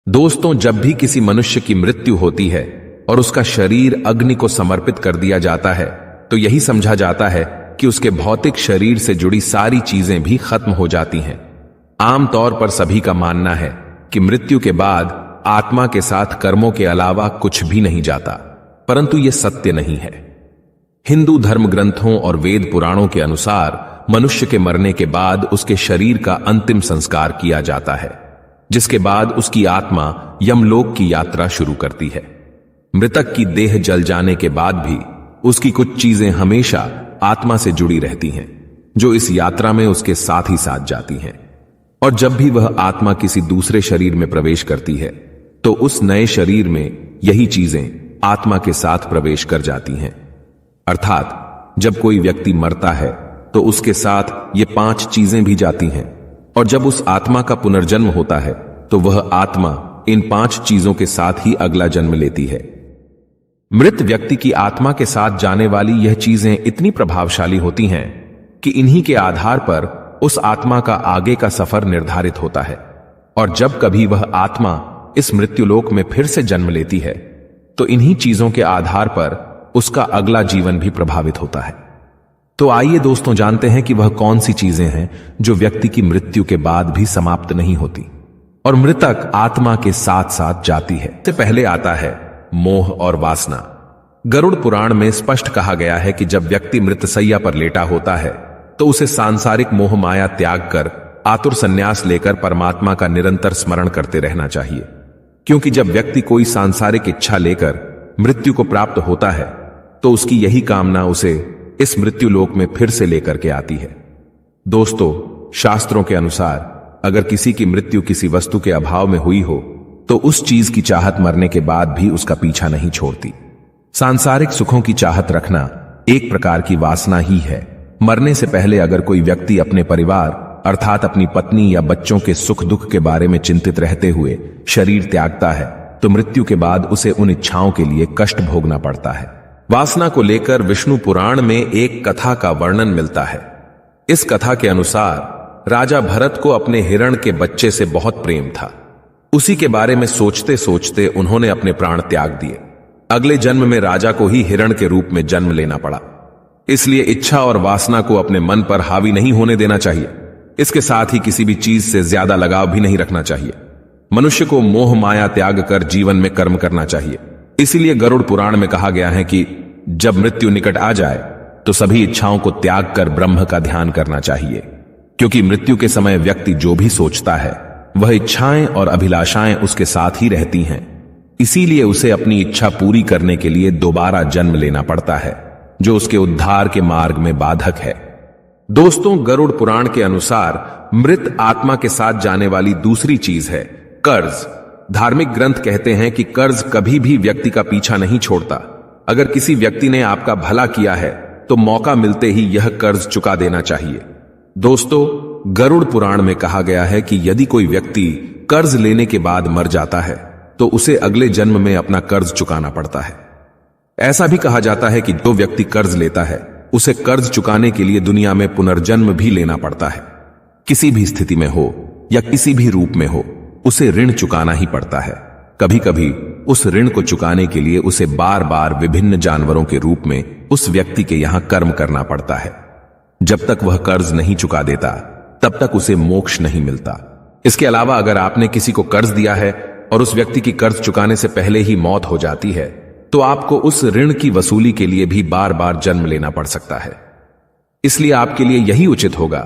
दोस्तों, जब भी किसी मनुष्य की मृत्यु होती है और उसका शरीर अग्नि को समर्पित कर दिया जाता है, तो यही समझा जाता है कि उसके भौतिक शरीर से जुड़ी सारी चीजें भी खत्म हो जाती हैं। आमतौर पर सभी का मानना है कि मृत्यु के बाद आत्मा के साथ कर्मों के अलावा कुछ भी नहीं जाता, परंतु यह सत्य नहीं है। हिंदू धर्म ग्रंथों और वेद पुराणों के अनुसार मनुष्य के मरने के बाद उसके शरीर का अंतिम संस्कार किया जाता है, जिसके बाद उसकी आत्मा यमलोक की यात्रा शुरू करती है। मृतक की देह जल जाने के बाद भी उसकी कुछ चीजें हमेशा आत्मा से जुड़ी रहती हैं, जो इस यात्रा में उसके साथ ही साथ जाती हैं। और जब भी वह आत्मा किसी दूसरे शरीर में प्रवेश करती है, तो उस नए शरीर में यही चीजें आत्मा के साथ प्रवेश कर जाती हैं। अर्थात जब कोई व्यक्ति मरता है तो उसके साथ ये 5 चीजें भी जाती हैं, और जब उस आत्मा का पुनर्जन्म होता है तो वह आत्मा इन 5 चीजों के साथ ही अगला जन्म लेती है। मृत व्यक्ति की आत्मा के साथ जाने वाली यह चीजें इतनी प्रभावशाली होती हैं कि इन्हीं के आधार पर उस आत्मा का आगे का सफर निर्धारित होता है। और जब कभी वह आत्मा इस मृत्युलोक में फिर से जन्म लेती है, तो इन्हीं चीजों के आधार पर उसका अगला जीवन भी प्रभावित होता है। तो आइए दोस्तों, जानते हैं कि वह कौन सी चीजें हैं जो व्यक्ति की मृत्यु के बाद भी समाप्त नहीं होती और मृतक आत्मा के साथ साथ जाती है। इससे पहले आता है मोह और वासना। गरुड़ पुराण में स्पष्ट कहा गया है कि जब व्यक्ति मृतशैया पर लेटा होता है तो उसे सांसारिक मोह माया त्याग कर आतुर संन्यास लेकर परमात्मा का निरंतर स्मरण करते रहना चाहिए, क्योंकि जब व्यक्ति कोई सांसारिक इच्छा लेकर मृत्यु को प्राप्त होता है तो उसकी यही कामना उसे इस मृत्युलोक में फिर से लेकर के आती है। दोस्तों, शास्त्रों के अनुसार अगर किसी की मृत्यु किसी वस्तु के अभाव में हुई हो तो उस चीज की चाहत मरने के बाद भी उसका पीछा नहीं छोड़ती। सांसारिक सुखों की चाहत रखना एक प्रकार की वासना ही है। मरने से पहले अगर कोई व्यक्ति अपने परिवार अर्थात अपनी पत्नी या बच्चों के सुख दुख के बारे में चिंतित रहते हुए शरीर त्यागता है, तो मृत्यु के बाद उसे उन इच्छाओं के लिए कष्ट भोगना पड़ता है। वासना को लेकर विष्णु पुराण में एक कथा का वर्णन मिलता है। इस कथा के अनुसार राजा भरत को अपने हिरण के बच्चे से बहुत प्रेम था। उसी के बारे में सोचते सोचते उन्होंने अपने प्राण त्याग दिए। अगले जन्म में राजा को ही हिरण के रूप में जन्म लेना पड़ा। इसलिए इच्छा और वासना को अपने मन पर हावी नहीं होने देना चाहिए। इसके साथ ही किसी भी चीज से ज्यादा लगाव भी नहीं रखना चाहिए। मनुष्य को मोह माया त्याग कर जीवन में कर्म करना चाहिए। इसीलिए गरुड़ पुराण में कहा गया है कि जब मृत्यु निकट आ जाए तो सभी इच्छाओं को त्याग कर ब्रह्म का ध्यान करना चाहिए, क्योंकि मृत्यु के समय व्यक्ति जो भी सोचता है वह इच्छाएं और अभिलाषाएं उसके साथ ही रहती हैं। इसीलिए उसे अपनी इच्छा पूरी करने के लिए दोबारा जन्म लेना पड़ता है, जो उसके उद्धार के मार्ग में बाधक है। दोस्तों, गरुड़ पुराण के अनुसार मृत आत्मा के साथ जाने वाली दूसरी चीज है कर्ज। धार्मिक ग्रंथ कहते हैं कि कर्ज कभी भी व्यक्ति का पीछा नहीं छोड़ता। अगर किसी व्यक्ति ने आपका भला किया है तो मौका मिलते ही यह कर्ज चुका देना चाहिए। दोस्तों, गरुड़ पुराण में कहा गया है कि यदि कोई व्यक्ति कर्ज लेने के बाद मर जाता है तो उसे अगले जन्म में अपना कर्ज चुकाना पड़ता है। ऐसा भी कहा जाता है कि जो व्यक्ति कर्ज लेता है उसे कर्ज चुकाने के लिए दुनिया में पुनर्जन्म भी लेना पड़ता है। किसी भी स्थिति में हो या किसी भी रूप में हो, उसे ऋण चुकाना ही पड़ता है। कभी कभी उस ऋण को चुकाने के लिए उसे बार बार विभिन्न जानवरों के रूप में उस व्यक्ति के यहां कर्म करना पड़ता है। जब तक वह कर्ज नहीं चुका देता तब तक उसे मोक्ष नहीं मिलता। इसके अलावा अगर आपने किसी को कर्ज दिया है और उस व्यक्ति की कर्ज चुकाने से पहले ही मौत हो जाती है, तो आपको उस ऋण की वसूली के लिए भी बार बार जन्म लेना पड़ सकता है। इसलिए आपके लिए यही उचित होगा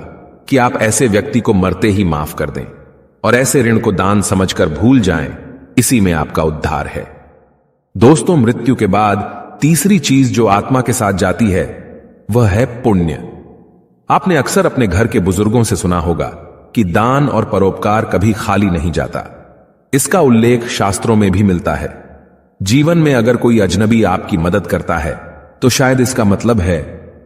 कि आप ऐसे व्यक्ति को मरते ही माफ कर दें और ऐसे ऋण को दान समझकर भूल जाएं। इसी में आपका उद्धार है। दोस्तों, मृत्यु के बाद तीसरी चीज जो आत्मा के साथ जाती है वह है पुण्य। आपने अक्सर अपने घर के बुजुर्गों से सुना होगा कि दान और परोपकार कभी खाली नहीं जाता। इसका उल्लेख शास्त्रों में भी मिलता है। जीवन में अगर कोई अजनबी आपकी मदद करता है तो शायद इसका मतलब है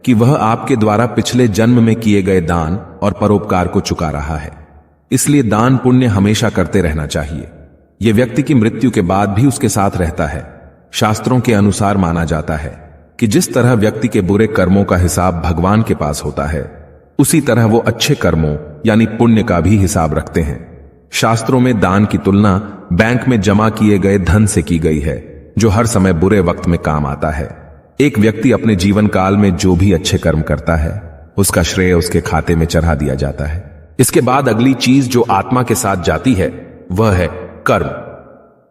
कि वह आपके द्वारा पिछले जन्म में किए गए दान और परोपकार को चुका रहा है। इसलिए दान पुण्य हमेशा करते रहना चाहिए। यह व्यक्ति की मृत्यु के बाद भी उसके साथ रहता है। शास्त्रों के अनुसार माना जाता है कि जिस तरह व्यक्ति के बुरे कर्मों का हिसाब भगवान के पास होता है, उसी तरह वो अच्छे कर्मों यानी पुण्य का भी हिसाब रखते हैं। शास्त्रों में दान की तुलना बैंक में जमा किए गए धन से की गई है, जो हर समय बुरे वक्त में काम आता है। एक व्यक्ति अपने जीवन काल में जो भी अच्छे कर्म करता है, उसका श्रेय उसके खाते में चढ़ा दिया जाता है। इसके बाद अगली चीज जो आत्मा के साथ जाती है वह है कर्म।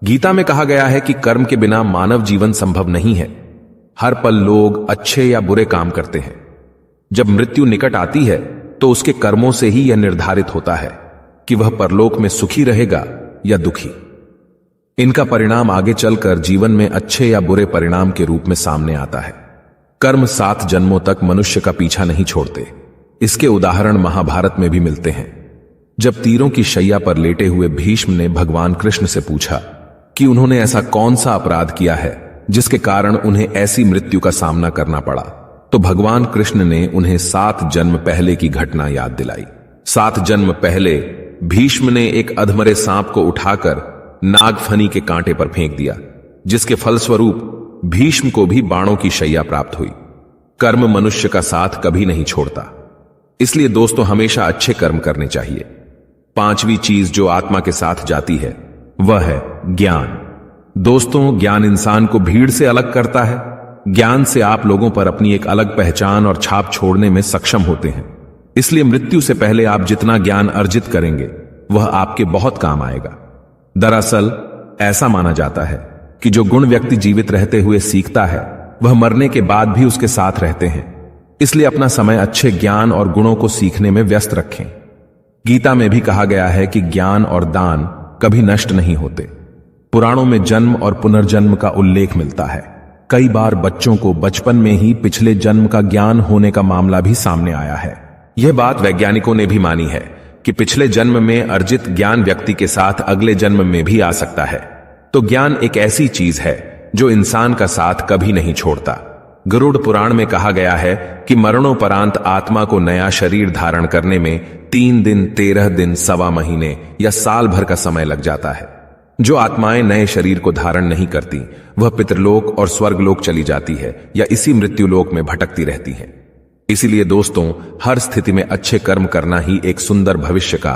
गीता में कहा गया है कि कर्म के बिना मानव जीवन संभव नहीं है। हर पल लोग अच्छे या बुरे काम करते हैं। जब मृत्यु निकट आती है तो उसके कर्मों से ही यह निर्धारित होता है कि वह परलोक में सुखी रहेगा या दुखी। इनका परिणाम आगे चलकर जीवन में अच्छे या बुरे परिणाम के रूप में सामने आता है। कर्म 7 जन्मों तक मनुष्य का पीछा नहीं छोड़ते। इसके उदाहरण महाभारत में भी मिलते हैं। जब तीरों की शैया पर लेटे हुए भीष्म ने भगवान कृष्ण से पूछा कि उन्होंने ऐसा कौन सा अपराध किया है जिसके कारण उन्हें ऐसी मृत्यु का सामना करना पड़ा, तो भगवान कृष्ण ने उन्हें 7 जन्म पहले की घटना याद दिलाई। 7 जन्म पहले भीष्म ने एक अधमरे सांप को उठाकर नागफनी के कांटे पर फेंक दिया, जिसके फलस्वरूप भीष्म को भी बाणों की शैया प्राप्त हुई। कर्म मनुष्य का साथ कभी नहीं छोड़ता, इसलिए दोस्तों हमेशा अच्छे कर्म करने चाहिए। 5वीं चीज जो आत्मा के साथ जाती है वह है ज्ञान। दोस्तों, ज्ञान इंसान को भीड़ से अलग करता है। ज्ञान से आप लोगों पर अपनी एक अलग पहचान और छाप छोड़ने में सक्षम होते हैं। इसलिए मृत्यु से पहले आप जितना ज्ञान अर्जित करेंगे वह आपके बहुत काम आएगा। दरअसल ऐसा माना जाता है कि जो गुण व्यक्ति जीवित रहते हुए सीखता है वह मरने के बाद भी उसके साथ रहते हैं। इसलिए अपना समय अच्छे ज्ञान और गुणों को सीखने में व्यस्त रखें। गीता में भी कहा गया है कि ज्ञान और दान कभी नष्ट नहीं होते। पुराणों में जन्म और पुनर्जन्म का उल्लेख मिलता है। कई बार बच्चों को बचपन में ही पिछले जन्म का ज्ञान होने का मामला भी सामने आया है। यह बात वैज्ञानिकों ने भी मानी है कि पिछले जन्म में अर्जित ज्ञान व्यक्ति के साथ अगले जन्म में भी आ सकता है। तो ज्ञान एक ऐसी चीज है जो इंसान का साथ कभी नहीं छोड़ता। गरुड़ पुराण में कहा गया है कि मरणोपरांत आत्मा को नया शरीर धारण करने में 3 दिन, 13 दिन, 1.25 महीने या साल भर का समय लग जाता है। जो आत्माएं नए शरीर को धारण नहीं करती वह पितृलोक और स्वर्गलोक चली जाती है या इसी मृत्युलोक में भटकती रहती हैं। इसीलिए दोस्तों, हर स्थिति में अच्छे कर्म करना ही एक सुंदर भविष्य का